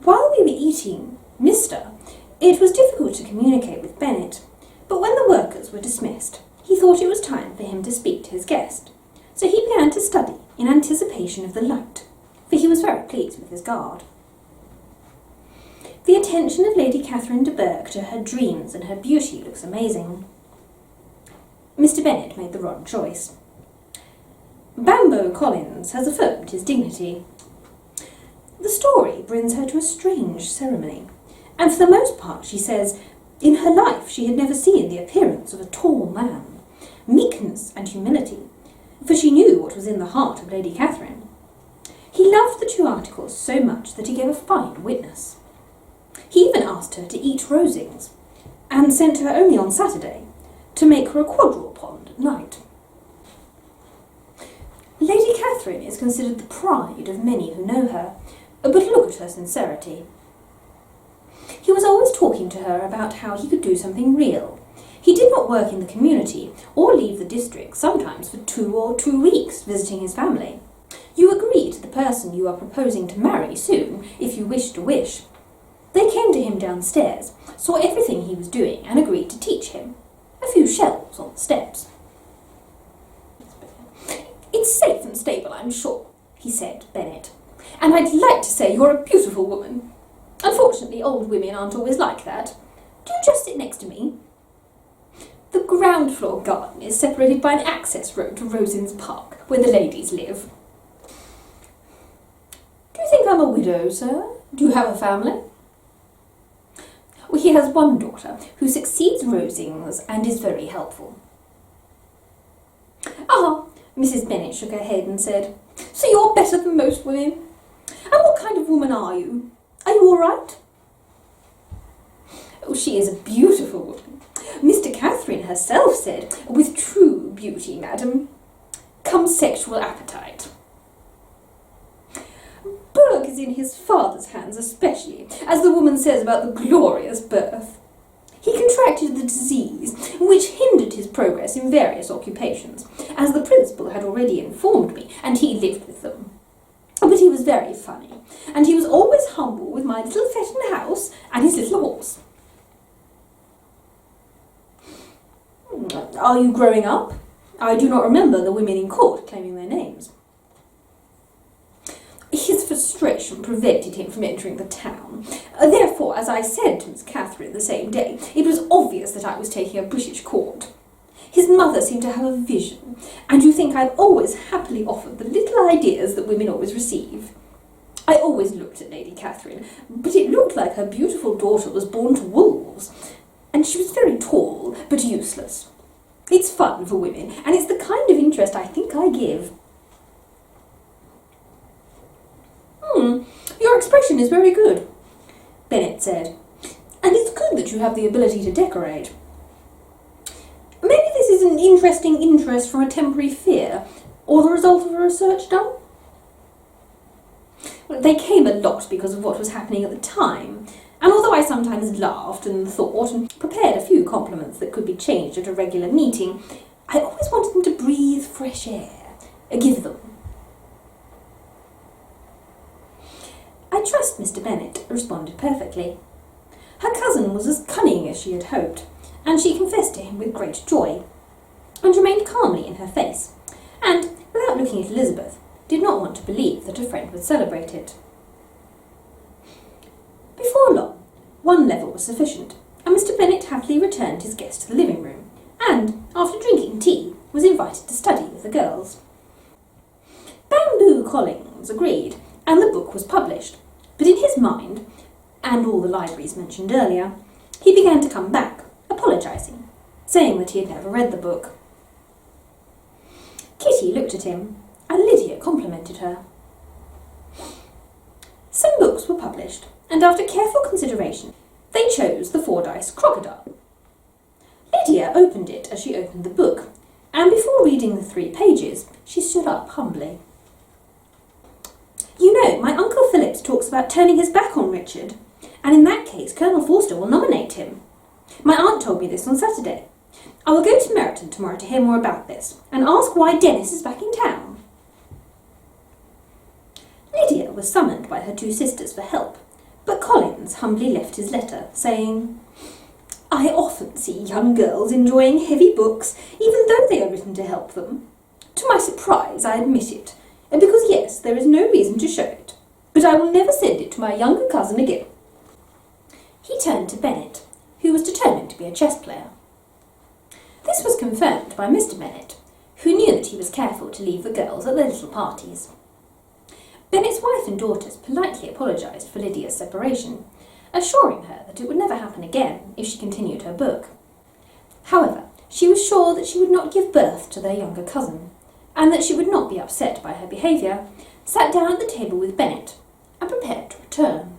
While we were eating Mr., it was difficult to communicate with Bennet, but when the workers were dismissed, he thought it was time for him to speak to his guest, so he began to study in anticipation of the light, for he was very pleased with his guard. The attention of Lady Catherine de Bourgh to her dreams and her beauty looks amazing. Mr. Bennet made the wrong choice. Bambo Collins has affirmed his dignity. The story brings her to a strange ceremony, and for the most part, she says, in her life she had never seen the appearance of a tall man, meekness and humility, for she knew what was in the heart of Lady Catherine. He loved the two articles so much that he gave a fine witness. He even asked her to eat rosings, and sent her only on Saturday, to make her a quadrille pond at night. Lady Catherine is considered the pride of many who know her, but look at her sincerity. He was always talking to her about how he could do something real. He did not work in the community, or leave the district, sometimes for 2 weeks, visiting his family. You agree to the person you are proposing to marry soon, if you wish to wish. They came to him downstairs, saw everything he was doing, and agreed to teach him. A few shelves on the steps. "It's safe and stable, I'm sure," he said, Bennet. "And I'd like to say you're a beautiful woman. Unfortunately, old women aren't always like that. Do you just sit next to me? The ground floor garden is separated by an access road to Rosings Park, where the ladies live." "Do you think I'm a widow, sir? Do you have a family?" "Well, he has one daughter, who succeeds Rosings and is very helpful." "Ah," Mrs. Bennet shook her head and said, "so you're better than most women. And what kind of woman are you? Are you all right?" "Oh, she is a beautiful woman. Mr. Catherine herself said, 'With true beauty, madam, comes sexual appetite.' Bourgh is in his father's hands especially, as the woman says about the glorious birth. He contracted the disease, which hindered his progress in various occupations, as the principal had already informed me, and he lived with them. But he was very funny, and he was always humble with my little Fetton house and his little horse." "Are you growing up? I do not remember the women in court claiming their names." "His frustration prevented him from entering the town. Therefore, as I said to Miss Catherine the same day, it was obvious that I was taking a British court. His mother seemed to have a vision, and you think I've always happily offered the little ideas that women always receive. I always looked at Lady Catherine, but it looked like her beautiful daughter was born to wolves, and she was very tall, but useless. It's fun for women, and it's the kind of interest I think I give." "Your expression is very good," Bennet said, "and it's good that you have the ability to decorate. Maybe this is an interesting interest from a temporary fear, or the result of a research done?" "Well, they came a lot because of what was happening at the time, and although I sometimes laughed and thought and prepared a few compliments that could be changed at a regular meeting, I always wanted them to breathe fresh air. Give them." "I trust Mr. Bennet responded perfectly. Her cousin was as cunning as she had hoped, and she confessed to him with great joy, and remained calmly in her face, and, without looking at Elizabeth, did not want to believe that her friend would celebrate it. Before long, one level was sufficient, and Mr. Bennet happily returned his guest to the living room, and, after drinking tea, was invited to study with the girls. Bambo Collins agreed, and the book was published, but in his mind, and all the libraries mentioned earlier, he began to come back, apologising, saying that he had never read the book. Kitty looked at him, and Lydia complimented her. Some books were published, and after careful consideration, they chose the Fordyce Crocodile. Lydia opened it as she opened the book, and before reading the 3 pages, she stood up humbly. "You know, my Uncle Phillips talks about turning his back on Richard, and in that case Colonel Forster will nominate him. My aunt told me this on Saturday. I will go to Meryton tomorrow to hear more about this, and ask why Dennis is back in town." Lydia was summoned by her 2 sisters for help, But Collins humbly left his letter, saying, "I often see young girls enjoying heavy books, even though they are written to help them. To my surprise, I admit it, and because, yes, there is no reason to show it, but I will never send it to my younger cousin again." He turned to Bennet, who was determined to be a chess player. This was confirmed by Mr. Bennet, who knew that he was careful to leave the girls at their little parties. Bennet's wife and daughters politely apologised for Lydia's separation, assuring her that it would never happen again if she continued her book. However, she was sure that she would not give birth to their younger cousin, and that she would not be upset by her behaviour, sat down at the table with Bennet, and prepared to return.